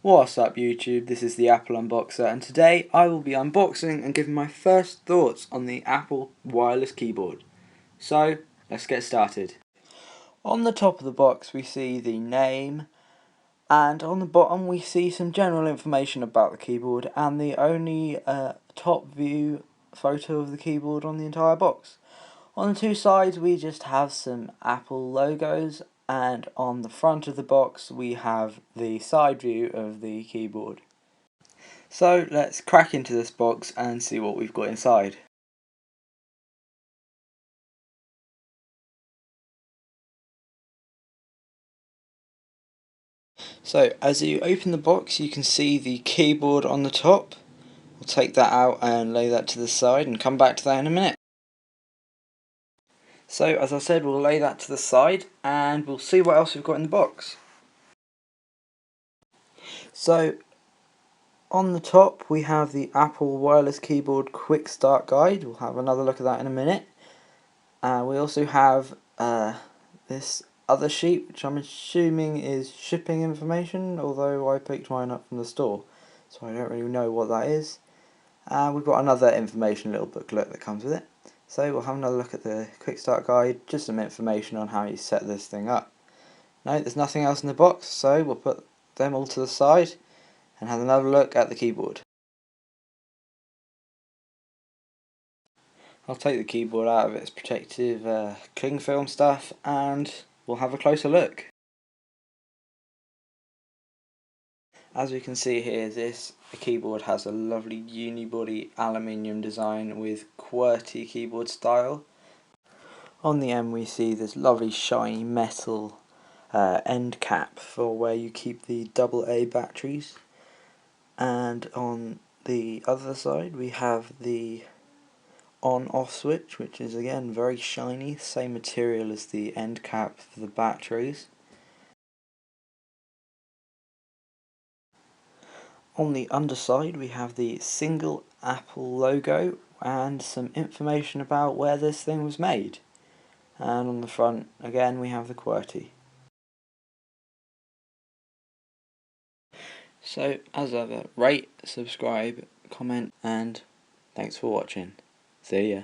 What's up YouTube, this is the Apple Unboxer, and today I will be unboxing and giving my first thoughts on the Apple wireless keyboard. So, let's get started. On the top of the box we see the name, and on the bottom we see some general information about the keyboard and the only top view photo of the keyboard on the entire box. On the two sides we just have some Apple logos, and on the front of the box we have the side view of the keyboard. So let's crack into this box and see what we've got inside. So as you open the box you can see the keyboard on the top. We'll take that out and lay that to the side and come back to that in a minute. So as I said, we'll lay that to the side and we'll see what else we've got in the box. So on the top we have the Apple Wireless Keyboard Quick Start Guide. We'll have another look at that in a minute. We also have this other sheet, which I'm assuming is shipping information, although I picked mine up from the store, so I don't really know what that is. We've got another information little booklet that comes with it. So we'll have another look at the Quick Start Guide, just some information on how you set this thing up. No, there's nothing else in the box, so we'll put them all to the side and have another look at the keyboard. I'll take the keyboard out of its protective cling film stuff and we'll have a closer look. As we can see here, the keyboard has a lovely unibody aluminium design with QWERTY keyboard style. On the end we see this lovely shiny metal end cap for where you keep the AA batteries, and on the other side we have the on-off switch, which is again very shiny, same material as the end cap for the batteries. On the underside we have the single Apple logo and some information about where this thing was made. And on the front again we have the QWERTY. So as ever, rate, subscribe, comment, and thanks for watching. See ya.